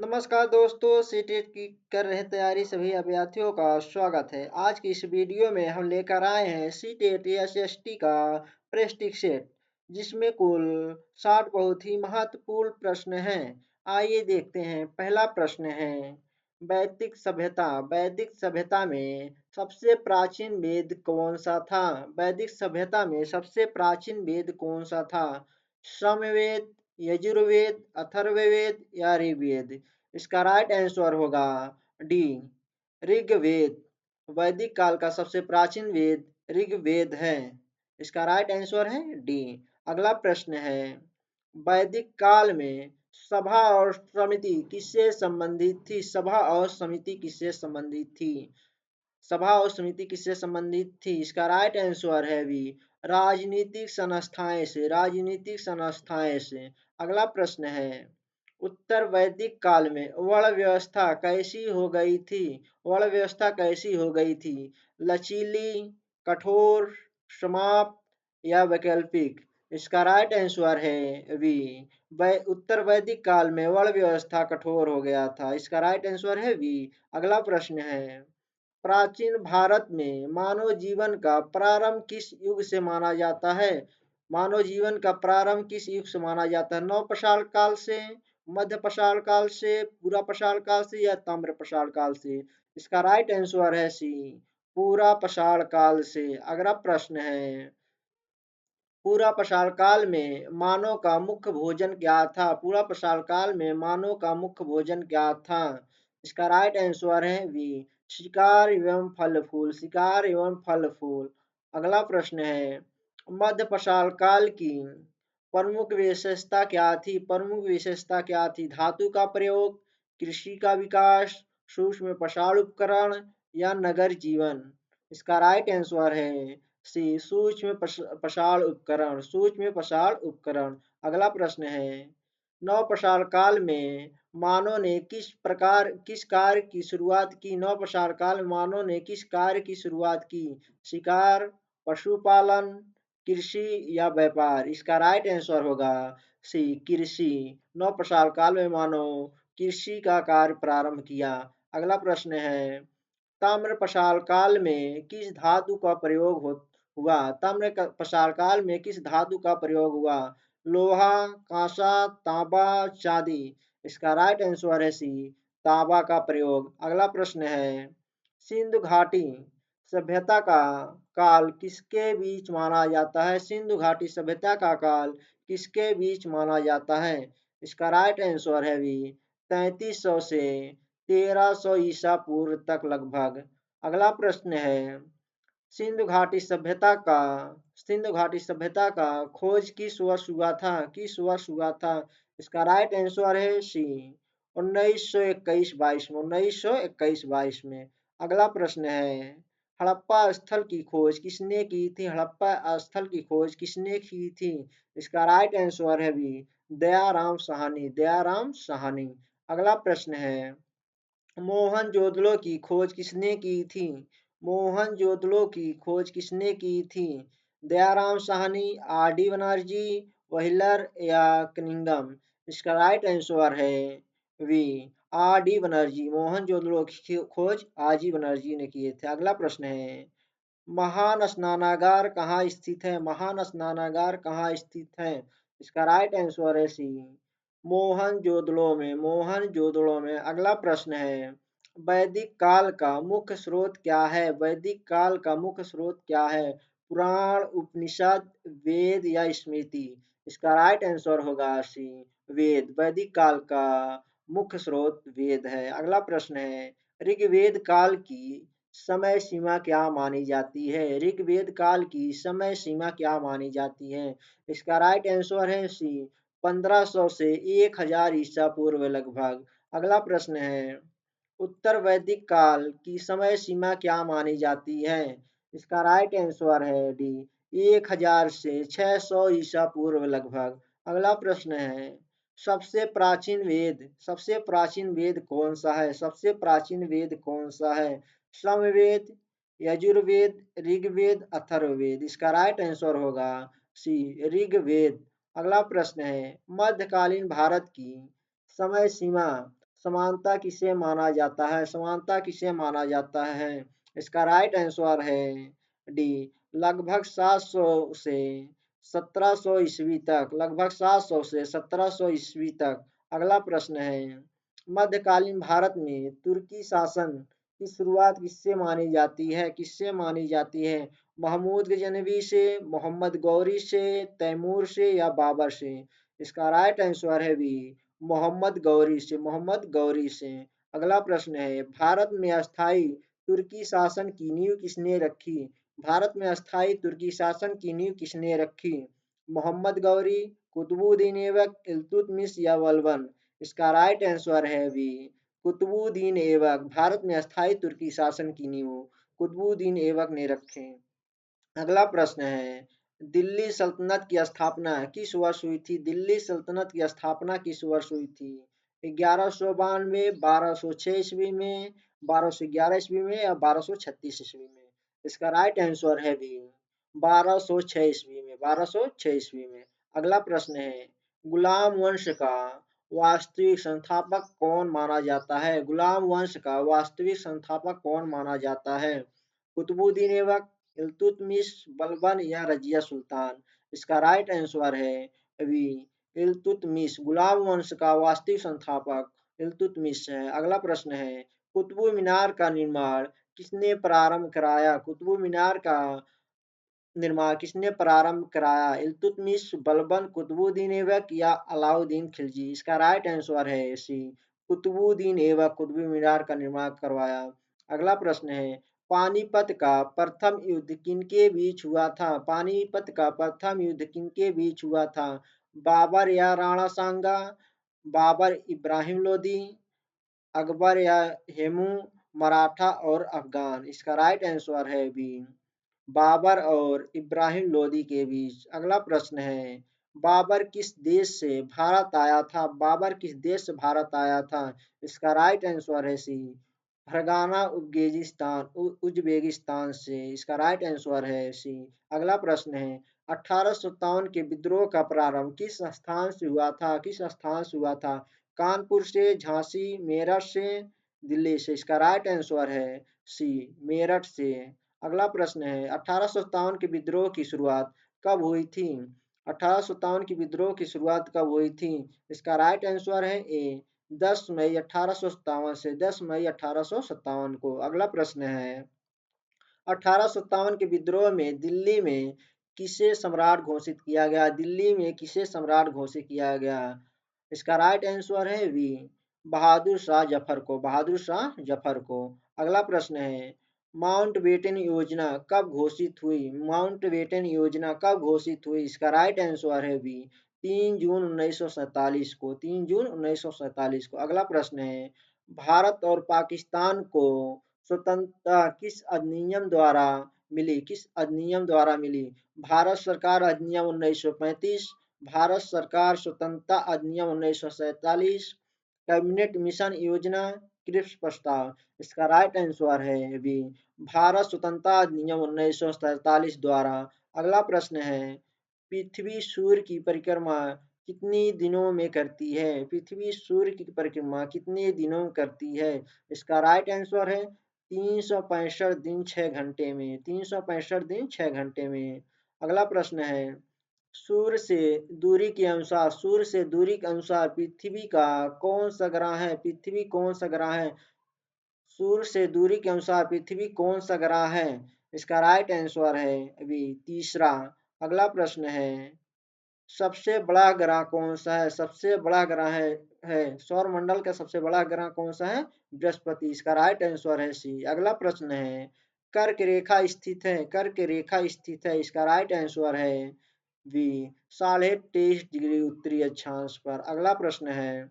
नमस्कार दोस्तों, सीटेट की कर रहे तैयारी सभी अभ्यर्थियों का स्वागत है। आज की इस वीडियो में हम लेकर आए हैं सीटेट एसएसटी का प्रेस्टिज सेट, जिसमें कुल 60 बहुत ही महत्वपूर्ण प्रश्न हैं। आइए देखते हैं। पहला प्रश्न है वैदिक सभ्यता। वैदिक सभ्यता में सबसे प्राचीन वेद कौन सा था? वैदिक सभ्यता में सबसे प्राचीन वेद कौन सा था? सामवेद, यजुर्वेद, अथर्ववेद या ऋग्वेद? इसका राइट आंसर होगा डी, ऋग्वेद। वैदिक काल का सबसे प्राचीन वेद ऋग्वेद है। इसका राइट आंसर है डी। अगला प्रश्न है वैदिक काल में सभा और समिति किससे संबंधित थी? सभा और समिति किससे संबंधित थी? सभा और समिति किससे संबंधित थी? इसका राइट आंसर है बी, राजनीतिक संस्थाएं से। राजनीतिक संस्थाएं से। अगला प्रश्न है उत्तर वैदिक काल में वर्ण व्यवस्था कैसी हो गई थी? वर्ण व्यवस्था कैसी हो गई थी? लचीली, कठोर, समाप्त या वैकल्पिक? इसका राइट आंसर है बी, उत्तर वैदिक काल में वर्ण व्यवस्था कठोर हो गया था। इसका राइट आंसर है बी। अगला प्रश्न है प्राचीन भारत में मानव जीवन का प्रारंभ किस युग से माना जाता है? मानव जीवन का प्रारंभ किस युग से माना जाता है? नव पाषाण काल से, मध्य पाषाण काल से, पूरा पाषाण काल से या ताम्र पाषाण काल से? इसका राइट आंसर है सी, पूरा पाषाण काल से। अगला प्रश्न है पूरा पाषाण काल में मानव का मुख्य भोजन क्या था? पूरा पाषाण काल में मानव का मुख्य भोजन क्या था? इसका राइट आंसर है बी, शिकार एवं फल फूल। शिकार एवं फल फूल। अगला प्रश्न है मध्य पाषाण काल की प्रमुख विशेषता क्या थी? प्रमुख विशेषता क्या थी? धातु का प्रयोग, कृषि का विकास, सूक्ष्म पाषाण उपकरण या नगर जीवन? इसका राइट आंसर है सी, सूक्ष्म पाषाण उपकरण। सूक्ष्म पाषाण उपकरण। अगला प्रश्न है नव पाषाण काल में मानव ने किस कार्य की शुरुआत की? नव पाषाण काल में मानव ने किस कार्य की शुरुआत की? शिकार, पशुपालन, कृषि या व्यापार? इसका राइट आंसर होगा सी, कृषि। नव पाषाण काल में मानव कृषि का कार्य प्रारंभ किया। अगला प्रश्न है ताम्र पाषाण काल में किस धातु का प्रयोग हुआ? ताम्र पाषाण काल में किस धातु का प्रयोग हुआ? लोहा, कांसा, तांबा, चांदी? इसका राइट आंसर है सी, तांबा का प्रयोग। अगला प्रश्न है सिंधु घाटी सभ्यता का काल किसके बीच माना जाता है? सिंधु घाटी सभ्यता का काल किसके बीच माना जाता है? इसका राइट आंसर है बी, 3300 से 1300 ईसा पूर्व तक लगभग। अगला प्रश्न है सिंधु घाटी सभ्यता का सिंधु घाटी सभ्यता का खोज किस वर्ष हुआ था? किस वर्ष हुआ था? इसका राइट आंसर है सी, 1921-22 में। 1921-22 में। अगला प्रश्न है हड़प्पा स्थल की खोज किसने की थी? हड़प्पा स्थल की खोज किसने की थी? इसका राइट आंसर है बी, दयाराम साहनी। दयाराम साहनी। अगला प्रश्न है मोहनजोदड़ो की खोज किसने की थी? मोहनजोदड़ो की खोज किसने की थी? Dayaram Sahni, R D Banerji, Wheeler या कनिंघम? इसका राइट आंसर है B, R D Banerji. Mohenjo-daro की खोज आर जी बनर्जी ने किए थे। अगला प्रश्न है महान स्नानागार कहाँ स्थित है? महान स्नानागार कहाँ स्थित है? इसका राइट आंसर है सी, मोहनजोदड़ो में। मोहनजोदड़ो में। अगला प्रश्न है वैदिक काल का मुख्य स्रोत क्या है? वैदिक काल का मुख्य स्रोत क्या है? पुराण, उपनिषद, वेद या स्मृति? इसका राइट आंसर होगा सी, वेद। वैदिक काल का मुख्य स्रोत वेद है। अगला प्रश्न है ऋग्वेद काल की समय सीमा क्या मानी जाती है? ऋग्वेद काल की समय सीमा क्या मानी जाती है? इसका राइट आंसर है सी, 1500 से 1000 ईसा पूर्व लगभग। अगला प्रश्न है उत्तर वैदिक काल की समय सीमा क्या मानी जाती है? इसका राइट आंसर है डी, 1000 से 600 ईसा पूर्व लगभग। अगला प्रश्न है सबसे प्राचीन वेद कौन सा है? सबसे प्राचीन वेद कौन सा है? सामवेद, यजुर्वेद, ऋग्वेद, अथर्ववेद? इसका राइट आंसर होगा सी, ऋग्वेद। अगला प्रश्न है मध्यकालीन भारत की समय सीमा समानता किसे माना जाता है? समानता किसे माना जाता है? इसका राइट आंसर है डी, लगभग 700 से 1700 ईस्वी तक, लगभग 700 से 1700 ईस्वी तक। अगला प्रश्न है, मध्यकालीन भारत में तुर्की शासन की शुरुआत किससे मानी जाती है? किससे मानी जाती है? महमूद गजनवी से, मोहम्मद गौरी से, तैमूर से या बाबर से? इसका राइट आंसर है बी, मोहम्मद गौरी से, मोहम्मद गौरी से। अगला प्रश्न है, भारत में अस्थायी तुर्की शासन की नींव किसने रखी? भारत में अस्थायी तुर्की शासन की नींव किसने रखी? मोहम्मद गौरी, कुतुबुद्दीन ऐबक, इल्तुतमिश या बलबन? इसका राइट आंसर है बी, कुतुबुद्दीन ऐबक। भारत में अस्थायी तुर्की शासन की नींव कुतुबुद्दीन ऐबक ने रखे। अगला प्रश्न है, दिल्ली सल्तनत की स्थापना किस वर्ष हुई थी? दिल्ली सल्तनत की स्थापना किस वर्ष हुई थी? 1192, 1206 ईस्वी में, 1211 ईस्वी में या 1236 ईस्वी में? इसका राइट आंसर है बी, 1206 ईस्वी में, 1206 ईस्वी में। अगला प्रश्न है, गुलाम वंश का वास्तविक संस्थापक कौन माना जाता है? गुलाम वंश का वास्तविक संस्थापक कौन माना जाता है? कुतुबुद्दीन ऐबक, इल्तुतमिश, बलबन या रजिया सुल्तान? इसका राइट आंसर है बी, इल्तुतमिश। गुलाम वंश का वास्तविक संस्थापक इल्तुतमिश है। अगला प्रश्न है, कुतुब मीनार का निर्माण किसने प्रारंभ कराया? कुतुब मीनार का निर्माण किसने प्रारंभ कराया? इल्तुतमिश, बलबन, कुतुबुद्दीन ऐबक या अलाउद्दीन खिलजी? इसका राइट आंसर है सी, कुतुबुद्दीन ऐबक कुतुब मीनार का निर्माण करवाया। अगला प्रश्न है, पानीपत का प्रथम युद्ध किनके बीच हुआ था? पानीपत का प्रथम युद्ध किनके बीच हुआ था? बाबर या राणा सांगा, बाबर इब्राहिम लोदी, अकबर या हेमू, मराठा और अफगान? इसका राइट आंसर है बी, बाबर और इब्राहिम लोदी के बीच। अगला प्रश्न है, बाबर किस देश से भारत आया था? बाबर किस देश से भारत आया था? इसका राइट आंसर है सी, फरगाना उज्बेकिस्तान, उज्बेकिस्तान से। इसका राइट आंसर है सी। अगला प्रश्न है, 1857 के विद्रोह का प्रारंभ किस स्थान से हुआ था? किस स्थान से हुआ था? कानपुर से, झांसी, मेरठ से, दिल्ली से? इसका राइट आंसर है सी, मेरठ से। अगला प्रश्न है, 1857 के विद्रोह की शुरुआत कब हुई थी? 1857 की विद्रोह की शुरुआत कब हुई थी? इसका राइट आंसर है ए, 10 मई 1857 से, 10 मई 1857 को। अगला प्रश्न है, 1857 के विद्रोह में दिल्ली में किसे सम्राट घोषित किया गया? दिल्ली में किसे सम्राट घोषित किया गया? इसका राइट आंसर है बी, बहादुर शाह जफर को, बहादुर शाह जफर को। अगला प्रश्न है, माउंटबेटन योजना कब घोषित हुई? माउंटबेटन योजना कब घोषित हुई? इसका राइट आंसर है बी, 3 जून 1947 को, 3 जून 1947 को। अगला प्रश्न है, भारत और पाकिस्तान को स्वतंत्रता किस अधिनियम द्वारा मिली? किस अधिनियम द्वारा मिली? भारत सरकार अधिनियम 1935, भारत सरकार स्वतंत्रता अधिनियम 1947, कैबिनेट मिशन योजना, क्रिप्स प्रस्ताव? इसका राइट आंसर है बी, भारत स्वतंत्रता अधिनियम 1947 द्वारा। अगला प्रश्न है, पृथ्वी सूर्य की परिक्रमा कितनी दिनों में करती है? पृथ्वी सूर्य की परिक्रमा कितने दिनों में करती है? इसका राइट आंसर है 365 दिन 6 घंटे में, 365 दिन 6 घंटे में। अगला प्रश्न है, सूर्य से दूरी के अनुसार, सूर्य से दूरी के अनुसार पृथ्वी का कौन सा ग्रह है? पृथ्वी कौन सा ग्रह है? सूर्य से दूरी के अनुसार पृथ्वी कौन सा ग्रह है? इसका राइट आंसर है अभी तीसरा। अगला प्रश्न है, सबसे बड़ा ग्रह कौन सा है? सबसे बड़ा ग्रह है सौर मंडल का सबसे बड़ा ग्रह कौन सा है? बृहस्पति। इसका राइट आंसर है सी। अगला प्रश्न है, कर्क रेखा स्थित है, कर्क रेखा स्थित है। इसका राइट आंसर है बी, 23.5 डिग्री उत्तरी अक्षांश पर। अगला प्रश्न है,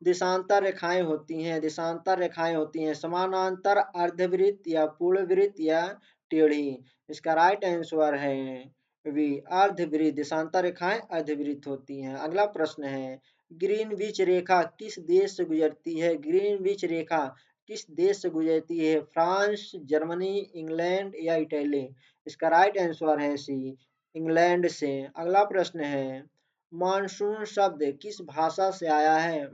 देशांतर रेखाएं होती हैं, देशांतर रेखाएं होती हैं समानांतर, अर्धवृत्त या पूर्णवृत्त या टेढ़ी? इसका राइट आंसर है बी, अर्धवृत्त। देशांतर रेखाएं अर्धवृत्त होती हैं। अगला प्रश्न है, ग्रीनविच रेखा किस देश से गुजरती है? ग्रीनविच रेखा किस देश से गुजरती है? फ्रांस, जर्मनी, इंग्लैंड या इटली? इसका राइट आंसर है सी, इंग्लैंड से। अगला प्रश्न है, मानसून शब्द किस भाषा से आया है?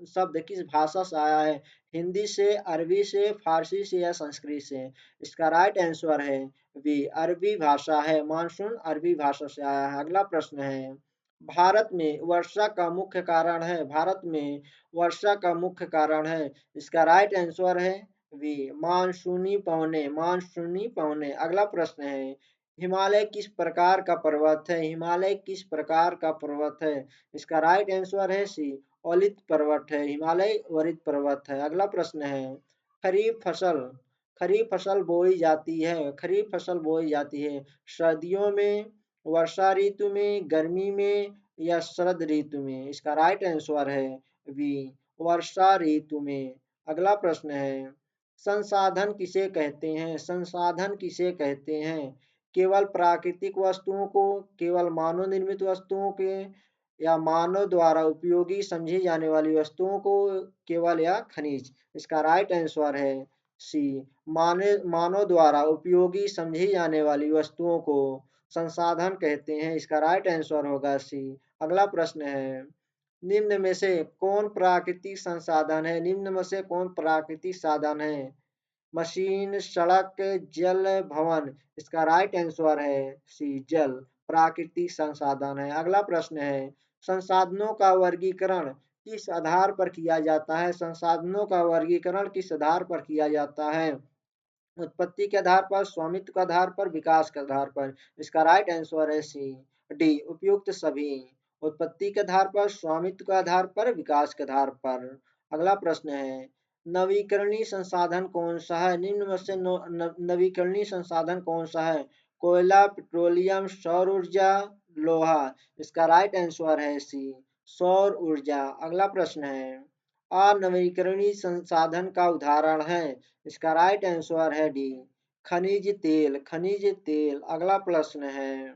शब्द किस भाषा से आया है? हिंदी से, अरबी से, फारसी से या संस्कृत से? इसका राइट आंसर है बी, अरबी भाषा है। मानसून अरबी भाषा से आया है। अगला प्रश्न है, भारत में वर्षा का मुख्य कारण है। भारत में वर्षा का मुख्य कारण है। इसका राइट आंसर है बी, मानसूनी पवने। मानसूनी पवने। अगला प्रश्न है, हिमालय किस प्रकार का पर्वत है? हिमालय किस प्रकार का पर्वत है? इसका राइट आंसर है सी, वलित पर्वत है। हिमालय वलित पर्वत है। अगला प्रश्न है, खरीफ फसल खरीफ फसल बोई जाती है। खरीफ फसल बोई जाती है सर्दियों में, वर्षा ऋतु में, गर्मी में या शरद ऋतु में? इसका राइट आंसर है बी, वर्षा ऋतु में। अगला प्रश्न है, संसाधन किसे कहते हैं? संसाधन किसे कहते हैं? केवल प्राकृतिक वस्तुओं को, केवल मानव निर्मित वस्तुओं के, या मानव द्वारा उपयोगी समझी जाने वाली वस्तुओं को केवल, या खनिज? इसका राइट आंसर है सी, मानव द्वारा उपयोगी समझी जाने वाली वस्तुओं को संसाधन कहते हैं। इसका राइट आंसर होगा सी। अगला प्रश्न है, निम्न में से कौन प्राकृतिक संसाधन है? निम्न में से कौन प्राकृतिक साधन है? मशीन, सड़क, जल, भवन? इसका राइट आंसर है सी, जल। प्राकृतिक संसाधन है। अगला प्रश्न है, संसाधनों का वर्गीकरण किस आधार पर किया जाता है? संसाधनों का वर्गीकरण किस आधार पर किया जाता है? उत्पत्ति के आधार पर, स्वामित्व के आधार पर, विकास के आधार पर? इसका राइट आंसर है सी, डी, उपयुक्त सभी। उत्पत्ति के आधार पर, स्वामित्व के आधार पर, विकास के आधार पर। अगला प्रश्न है, नवीकरणीय संसाधन कौन सा है? निम्न में से नवीकरणीय संसाधन कौन सा है? कोयला, पेट्रोलियम, सौर ऊर्जा, लोहा? इसका राइट आंसर है सी, सौर ऊर्जा। अगला प्रश्न है, अनवीकरणीय संसाधन का उदाहरण है? इसका राइट आंसर है डी, खनिज तेल। खनिज तेल। अगला प्रश्न है,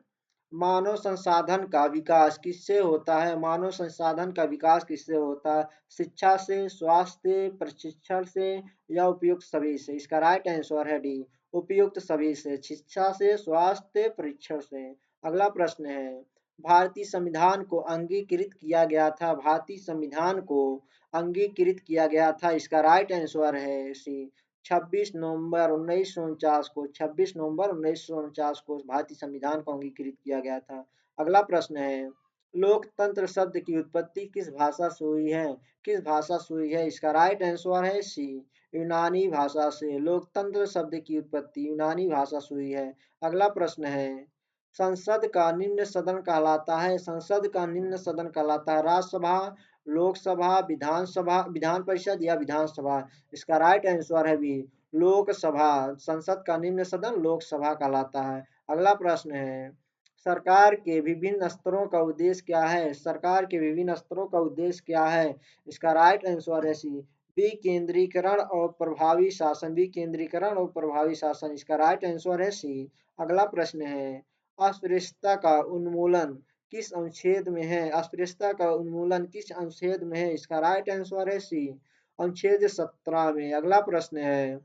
मानव संसाधन का विकास किससे होता है? मानव संसाधन का विकास किससे होता है? शिक्षा से, स्वास्थ्य, प्रशिक्षण से या उपयुक्त सभी से? इसका राइट आंसर है डी, उपयुक्त सभी से। शिक्षा से, स्वास्थ्य, परीक्षण से। अगला प्रश्न है, भारतीय संविधान को अंगीकृत किया गया था। भारतीय संविधान को अंगीकृत किया गया था। इसका राइट आंसर है सी, 26 नवंबर 1949 को। 26 नवंबर 1949 को भारतीय संविधान को अंगीकृत किया गया था। अगला प्रश्न है, लोकतंत्र शब्द की उत्पत्ति किस भाषा से हुई है? किस भाषा से हुई है? इसका राइट आंसर है सी, यूनानी भाषा से। लोकतंत्र शब्द की उत्पत्ति यूनानी भाषा से हुई है। अगला प्रश्न है, संसद का निम्न सदन कहलाता है। संसद का निम्न सदन कहलाता है राज्यसभा, लोकसभा, विधानसभा, विधान परिषद या विधानसभा? इसका राइट आंसर है बी, लोकसभा। संसद का निम्न सदन लोकसभा कहलाता है। अगला प्रश्न है, सरकार के विभिन्न स्तरों का उद्देश्य क्या है? सरकार के विभिन्न स्तरों का उद्देश्य क्या है? इसका राइट आंसर है सी, विकेंद्रीकरण और प्रभावी शासन। विकेंद्रीकरण और प्रभावी शासन। इसका राइट आंसर है सी। अगला प्रश्न है, अस्पृश्यता का उन्मूलन किस अनुच्छेद में है? अस्पृश्यता का उन्मूलन किस अनुच्छेद में है? इसका राइट आंसर है सी, अनुच्छेद 17 में। अगला प्रश्न है,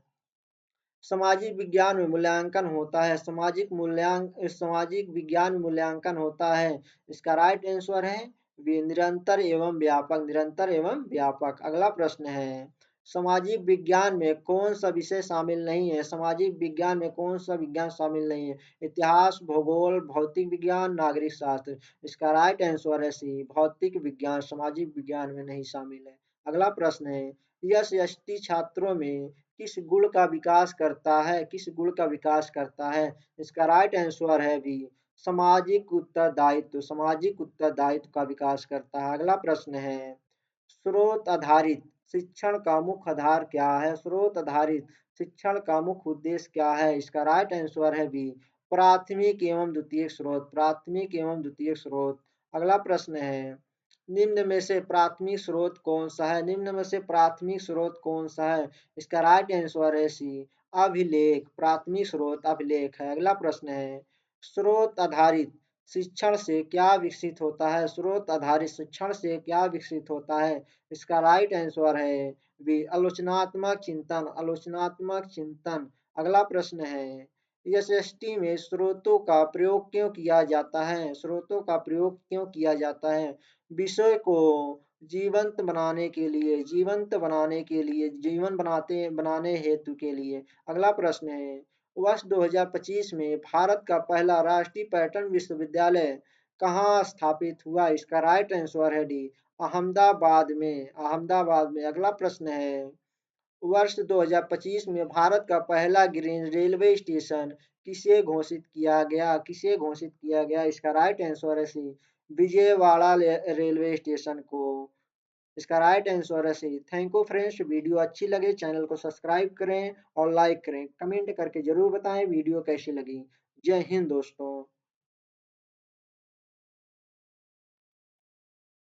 सामाजिक विज्ञान में मूल्यांकन होता है। सामाजिक विज्ञान में मूल्यांकन होता है। इसका राइट आंसर है बी, निरंतर एवं व्यापक। निरंतर एवं व्यापक। अगला प्रश्न है, सामाजिक विज्ञान में कौन सा विषय शामिल नहीं है? सामाजिक विज्ञान में कौन सा विज्ञान शामिल नहीं है? इतिहास, भूगोल, भौतिक विज्ञान, नागरिक शास्त्र? इसका राइट आंसर है सी, भौतिक विज्ञान सामाजिक विज्ञान में नहीं शामिल है। अगला प्रश्न है, यस एस टी छात्रों में किस गुण का विकास करता है? किस गुण का विकास करता है? इसका राइट आंसर है बी, सामाजिक उत्तरदायित्व। सामाजिक उत्तरदायित्व का विकास करता है। अगला प्रश्न है, स्रोत आधारित शिक्षण का मुख्य आधार क्या है? स्रोत आधारित शिक्षण का मुख्य उद्देश्य क्या है? इसका राइट आंसर है बी, प्राथमिक एवं द्वितीयक स्रोत। प्राथमिक एवं द्वितीयक स्रोत। अगला प्रश्न है, निम्न में से प्राथमिक स्रोत कौन सा है? निम्न में से प्राथमिक स्रोत कौन सा है? इसका राइट आंसर है सी, अभिलेख। प्राथमिक स्रोत अभिलेख है। अगला प्रश्न है, स्रोत आधारित शिक्षण से क्या विकसित होता है? स्रोत आधारित शिक्षण से क्या विकसित होता है? इसका राइट आंसर है बी, आलोचनात्मक चिंतन। आलोचनात्मक चिंतन। अगला प्रश्न है, एसएसटी में स्रोतों का प्रयोग क्यों किया जाता है? स्रोतों का प्रयोग क्यों किया जाता है? विषय को जीवन बनाने हेतु के लिए। अगला प्रश्न है, वर्ष 2025 में भारत का पहला राष्ट्रीय पर्यटन विश्वविद्यालय कहाँ स्थापित हुआ? इसका राइट आंसर है डी, अहमदाबाद में। अहमदाबाद में। अगला प्रश्न है, वर्ष 2025 में भारत का पहला ग्रीन रेलवे स्टेशन किसे घोषित किया गया? किसे घोषित किया गया? इसका राइट आंसर है सी, विजयवाड़ा रेलवे स्टेशन को। इसका राइट आंसर है सी। थैंक यू फ्रेंड्स, वीडियो अच्छी लगे चैनल को सब्सक्राइब करें और लाइक करें, कमेंट करके जरूर बताएं वीडियो कैसी लगी। जय हिंद दोस्तों।